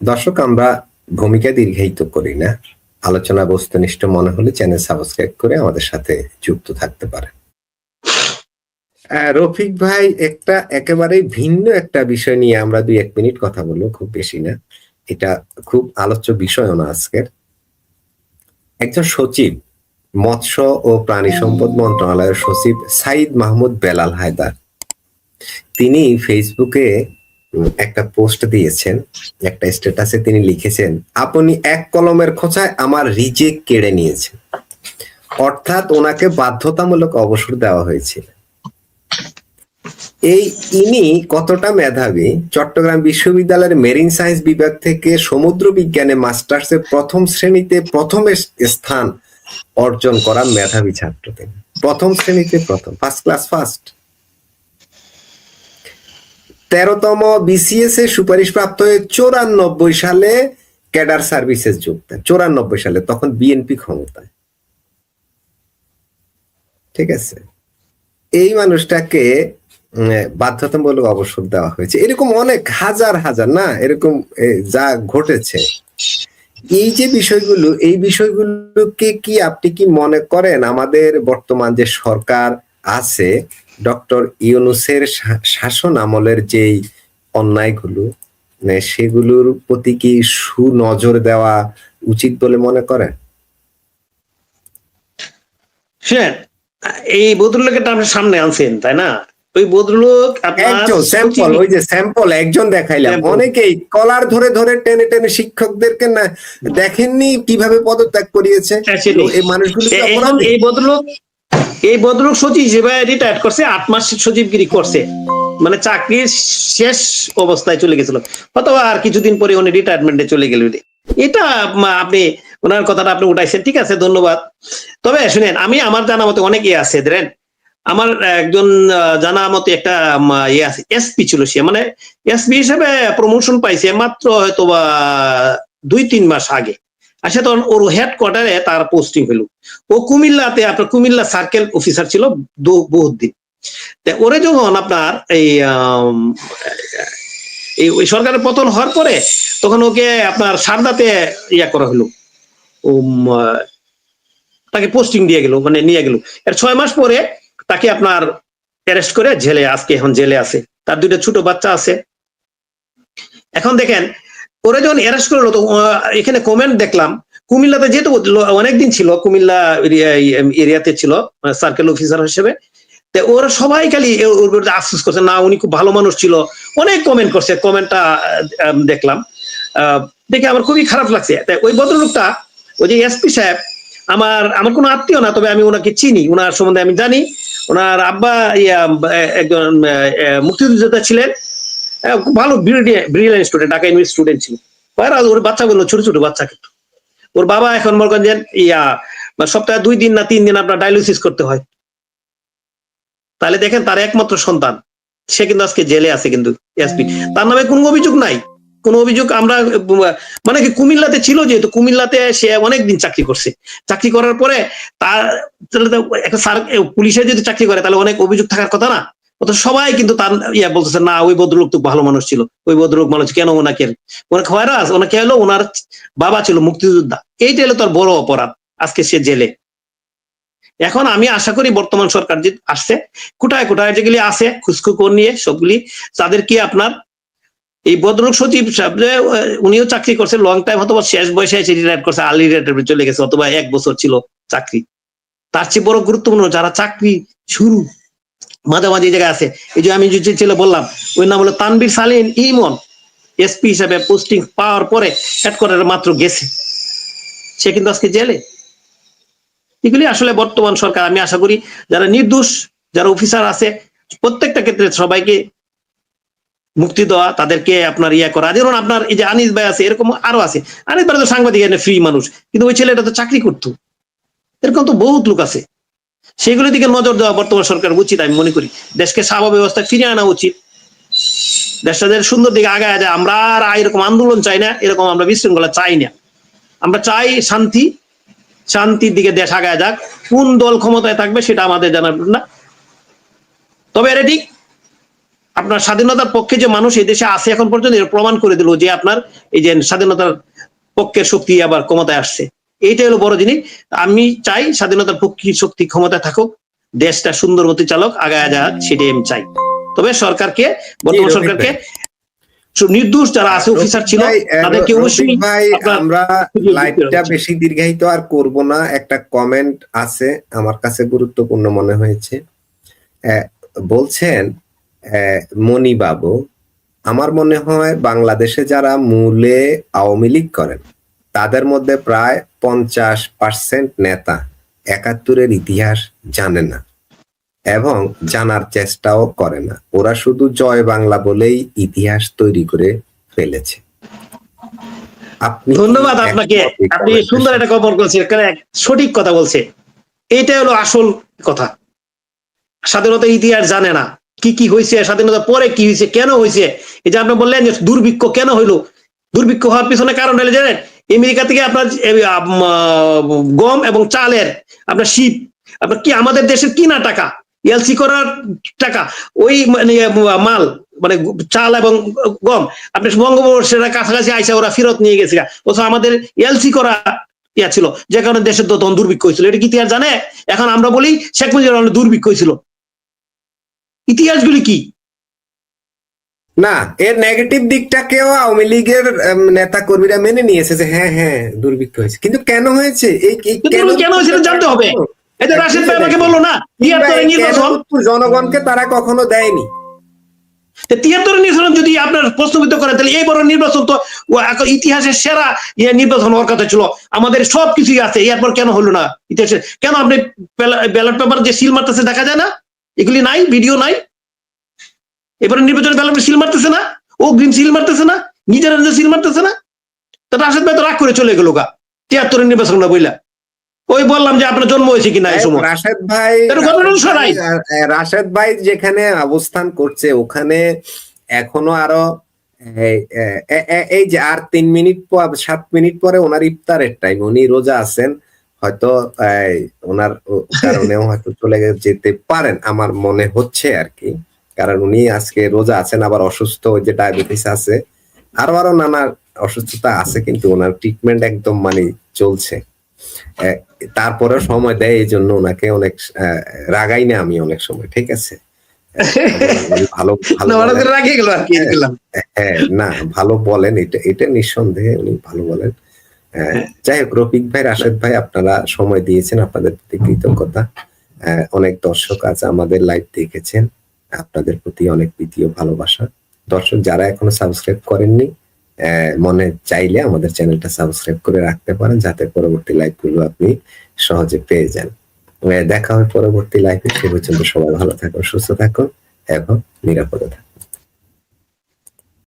দর্শক, আমরা ভূমিকা দীর্ঘায়িত করি না। আলোচনা বস্তুনিষ্ঠ মনে হলে চ্যানেল সাবস্ক্রাইব করে আমাদের সাথে যুক্ত থাকতে পারেন। রফিক ভাই, একেবারে ভিন্ন একটা বিষয় নিয়ে আমরা 2-1 মিনিট কথা বলবো, খুব বেশি না। এটা খুব আলোচ্য বিষয় না আজকের। একজন সচিব, মৎস্য ও প্রাণী সম্পদ মন্ত্রণালয়ের সচিব সাইদ মাহমুদ বেলাল হায়দার, তিনি ফেসবুকে একটা পোস্ট দিয়েছেন, একটা স্ট্যাটাসে তিনি লিখেছেন, আপনি এক কলমের খোঁচায় আমার রিজেক্ট কেড়ে নিয়েছেন। অর্থাৎ ওনাকে বাধ্যতামূলক অবসর দেওয়া হয়েছিল। ইনি কতটা মেধাবী! চট্টগ্রাম বিশ্ববিদ্যালয়ের মেরিন সায়েন্স বিভাগ থেকে সমুদ্র বিজ্ঞানে মাস্টার্সে প্রথম শ্রেণীতে প্রথম স্থান অর্জন করা মেধাবী ছাত্র। তিনি প্রথম শ্রেণীতে প্রথম, ফার্স্ট ক্লাস ফার্স্ট। 13তম বিসিএস এ সুপারিশ প্রাপ্ত হয়ে 94 সালে ক্যাডার সার্ভিসেস যোগ দেন। 94 সালে, তখন বিএনপি ক্ষমতায়। ঠিক আছে, এই মানুষটাকে বাধ্যতামূলক অবসর দেওয়া হয়েছে। এরকম অনেক হাজার হাজার, না এরকম যা ঘটেছে। এই যে বিষয়গুলো, এই বিষয়গুলোকে কি আপনি কি মনে করেন আমাদের বর্তমান যে সরকার আছে, ডক্টর ইউনূসের শাসন আমলের যেই অন্যায়গুলো, সেগুলোর প্রতি কি সুনজর দেওয়া উচিত বলে মনে করেন? এই ভদ্রলোকের আপনি সামনে আনছেন, তাই না? ওই ভদ্রলোক একজন স্যাম্পল, ওই যে স্যাম্পল একজন দেখাইলাম। অনেকেই কলার ধরে ধরে টেনে টেনে শিক্ষকদেরকে না দেখেননি কিভাবে পদত্যাগ করিয়েছে এই মানুষগুলো। এই ভদ্রলোক সচিব হিসেবে রিটায়ার করছে, 8 মাস সচিবগিরি করছে, মানে চাকরির শেষ অবস্থায় চলে গেছিল, অথবা আর কিছুদিন পরে উনি রিটায়ারমেন্টে চলে গেল। এটা আপনি ওনার কথাটা আপনি উঠাইছেন, ঠিক আছে, ধন্যবাদ। তবে শুনেন, আমি আমার জানা মতে অনেকে আছে, ধরেন আমার একজন জানা মতে একটা ইয়ে আছে, এসপি ছিল, সে মানে এসপি হিসেবে প্রমোশন পাইছে মাত্র হয়তো বা 2-3 মাস আগে। আচ্ছা, তখন ওর হেডকোয়ার্টারে তার পোস্টিং হলো। ও কুমিল্লাতে, আপনার কুমিল্লা সার্কেল অফিসার ছিল বহুত দিন। ওরে যখন আপনার এই সরকারের পতন হওয়ার পরে, তখন ওকে আপনার সারদাতে ইয়া করা হলো, তাকে পোস্টিং দিয়ে গেল, মানে নিয়ে গেল। এর 6 মাস পরে তাকে আপনার অ্যারেস্ট করে জেলে, আজকে এখন জেলে আছে। তার 2টা ছোট বাচ্চা আছে। এখন দেখেন, ওরা যখন অ্যারেস্ট করলো, তো এখানে কমেন্ট দেখলাম, কুমিল্লাতে যেহেতু অনেকদিন ছিল, কুমিল্লা এরিয়াতে ছিল সার্কেল অফিসার হিসেবে, ওরা সবাই খালি ওর বিরুদ্ধে আফসোস করছে, না উনি খুব ভালো মানুষ ছিল। অনেক কমেন্ট করছে, কমেন্টটা দেখলাম, দেখে আমার খুবই খারাপ লাগছে। তাই ওই ভদ্রলোকটা, ওই যে এসপি সাহেব, আমার কোনো আত্মীয় না, তবে আমি ওনাকে চিনি, ওনার সম্বন্ধে আমি জানি। ওনার আব্বা একজন মুক্তিযোদ্ধা ছিলেন, খুব ভালো brilliant student, Dhaka university student ছিল। ওর বাচ্চাগুলো ছোট ছোট বাচ্চা, কিন্তু ওর বাবা এখন মনে করেন সপ্তাহে 2 দিন না 3 দিন আপনার ডায়ালিসিস করতে হয়। তাহলে দেখেন, তার একমাত্র সন্তান, সে কিন্তু আজকে জেলে আছে, কিন্তু এসপি, তার নামে কোনো অভিযোগ নাই। কোন অভিযোগ আমরা, মানে কি, কুমিল্লাতে ছিল, যেহেতু কুমিল্লাতে সে অনেকদিন চাকরি করছে, চাকরি করার পরে তার একটা পুলিশে যদি চাকরি করে, তাহলে অনেক অভিযোগ থাকার কথা না? সবাই কিন্তু তার বলতেছে, না ওই ভদ্রলোক তো ভালো মানুষ ছিল, ওই ভদ্রলোক মানুষ কেন ওনাকে খয়রাস, ওনাকে হলো ওনার বাবা ছিল মুক্তিযোদ্ধা। এইটা হলো তার বড় অপরাধ, আজকে সে জেলে। এখন আমি আশা করি বর্তমান সরকার যে আসছে, কোটায় কোটায় যেগুলি আছে খুশখবর নিয়ে সবগুলি, তাদেরকে আপনার এই ভদ্রলোক সচিব সাহেব, উনিও চাকরি করছে লং টাইম, অথবা শেষ বয়সে এসে রিটায়ার করছে, আর্লি রিটায়ারমেন্ট চলে গেছে, অথবা 1 বছর ছিল চাকরি। তার চেয়ে বড় গুরুত্বপূর্ণ যারা চাকরি শুরু মাঝামাঝি জায়গায় আছে, এই যে আমি যে ছিল বললাম, ওই নাম হলো তানভীর সালিম ইমন, এসপি হিসাবে পোস্টিং পাওয়ার পরে হেডকোয়ার্টারে মাত্র গেছে, সে কিন্তু আজকে জেলে। এগুলি আসলে বর্তমান সরকার, আমি আশা করি যারা নির্দোষ, যারা অফিসার আছে, প্রত্যেকটা ক্ষেত্রে সবাইকে মুক্তি দেওয়া, তাদেরকে আপনার করা। যেমন আপনার এই যে আনিস ভাই আছে, এরকম আরো আছে। আনিস ভাই তো সাংবাদিক, ফ্রি মানুষ, কিন্তু ওই ছেলেটা তো চাকরি করতো। এরকম তো বহুত লোক আছে, সেগুলোর দিকে নজর দেওয়া বর্তমান সরকার উচিত। আমি মনে করি দেশকে স্বাভাবিক ব্যবস্থায় ফিরিয়ে আনা উচিত, দেশটা সুন্দর দিকে আগায় যায়। আমরা আর এরকম আন্দোলন চাই না, এরকম আমরা বিশৃঙ্খলা চাই না। আমরা চাই শান্তি, শান্তির দিকে দেশ আগায় যাক। কোন দল ক্ষমতায় থাকবে সেটা আমাদের জানার না। তবে এটা ঠিক, আপনার স্বাধীনতার পক্ষে যে মানুষ এই দেশে আছে এখন পর্যন্ত এর প্রমাণ করে দিল যে আপনার এই যে স্বাধীনতার পক্ষের শক্তি আবার ক্ষমতায় আসছে। এইটাই হলো বড় জিনিস। আমি চাই স্বাধীনতার পক্ষী শক্তি ক্ষমতায় থাকুক, দেশটা সুন্দর মতো চালক, আগায় যাক, সেটাই আমি চাই। তবে সরকারকে, বর্তমান সরকারকে নির্দোষ যারা আছে অফিসার ছিল তাদেরকে অবশ্যই। ভাই আমরা লাইভটা বেশি দীর্ঘায়িত আর করব না। একটা কমেন্ট আছে আমার কাছে গুরুত্বপূর্ণ মনে হয়েছে। বলছেন মনি বাবু, আমার মনে হয় বাংলাদেশে যারা মূলে আওয়ামী লীগ করেন তাদের মধ্যে প্রায় 50% নেতা 71-এর ইতিহাস জানে না এবং জানার চেষ্টাও করে না। ওরা শুধু জয় বাংলা বলেই ইতিহাস তৈরি করে ফেলেছে। ধন্যবাদ আপনাকে, আপনি সুন্দর একটা খবর বলছেন, সঠিক কথা বলছে। এইটাই হলো আসল কথা। স্বাধীনতার ইতিহাস জানে না, কি কি হয়েছে, স্বাধীনতা পরে কি হয়েছে, কেন হয়েছে। এই যে আপনি বললেন যে দুর্ভিক্ষ কেন হইলো, দুর্ভিক্ষ হওয়ার পিছনে কারণ হলে জানেন, আমেরিকা থেকে আপনার গম এবং চালের আপনার শীত, আপনার কি আমাদের দেশের কিনা টাকা, এলসি করার টাকা, ওই মাল মানে চাল এবং গম আপনি বঙ্গোপসাগরের কাছাকাছি আইসা ওরা ফেরত নিয়ে গেছে, অথচ আমাদের এলসি করা ইয়া ছিল, যে কারণে দেশের তো তখন দুর্ভিক্ষ হয়েছিল। এটা কি ইতিহাস জানে? এখন আমরা বলি শেখ মুজিবুর রহমানের দুর্ভিক্ষ হয়েছিল। ইতিহাসগুলি কি না, এর নেগেটিভ দিকটাকেও আওয়ামী লীগের নেতা কর্মীরা মেনে নিয়েছে যে হ্যাঁ হ্যাঁ দুর্ভিক্ষ হয়েছে, কিন্তু কেন হয়েছে কেন হয়েছে জানতে হবে। এটা রাশিদ ভাই আমাকে বললো না, 73-এর নির্বাচন জনগণকে তারা কখনো দেয়নি। 73-এর নির্বাচন যদি আপনার প্রশ্নবিদ্ধ করেন তাহলে এই বড় নির্বাচন তো ইতিহাসের সেরা নির্বাচন হওয়ার কথা ছিল, আমাদের সবকিছুই আছে, এরপর কেন হলো না ইতিহাসে? কেন আপনি ব্যালট পেপার যে সিল মারতেছে দেখা যায় না? এগুলি নাই, ভিডিও নাই? এবারে নির্বাচনের ব্যালট সিল মারতেছে না, ও গ্রিন সিল মারতেছে না, নিজেরা নিজে সিল মারতেছে না। তা রাশেদ ভাই তো রাগ করে চলে গেল গা 73-এর নির্বাচনটা বইলা। ওই বললাম যে আপনার জন্ম হয়েছে কিনা এই সময়। রাশেদ ভাই যেখানে অবস্থান করছে ওখানে এখনো আরো এই যে আর 7 মিনিট পরে ওনার ইফতারের টাইম, উনি রোজা আছেন, হয়তো ওনার কারণেও হয়তো চলে যেতে পারেন আমার মনে হচ্ছে আর কি, কারণ উনি আজকে রোজা আছেন, আবার অসুস্থ, ওই যে ডায়াবেটিস আছে, আরো নানা অসুস্থতা আছে, কিন্তু ওনার ট্রিটমেন্ট একদম মানে চলছে। তারপরে সময় দেয়, এই জন্য ওনাকে অনেক রাগাই না আমি অনেক সময়, ঠিক আছে। ভালো হ্যাঁ না ভালো বলেন, এটা নিঃসন্দেহে উনি ভালো বলেন। যাই হোক, রফিক ভাই, রাশেদ ভাই, আপনারা সময় দিয়েছেন, আপনাদের প্রতি কৃতজ্ঞতা। অনেক দর্শক আজ আমাদের লাইভ দেখেছেন, আপনাদের প্রতি অনেক প্রীতি ও ভালোবাসা। দর্শক যারা এখনো সাবস্ক্রাইব করেননি, মনে চাইলে আমাদের চ্যানেলটা সাবস্ক্রাইব করে রাখতে পারেন, যাতে পরবর্তী লাইভগুলো আপনি সহজে পেয়ে যান। দেখা হবে পরবর্তী লাইভে। সে পর্যন্ত সবাই ভালো থাকুন, সুস্থ থাকুন এবং নিরাপদে থাকুন।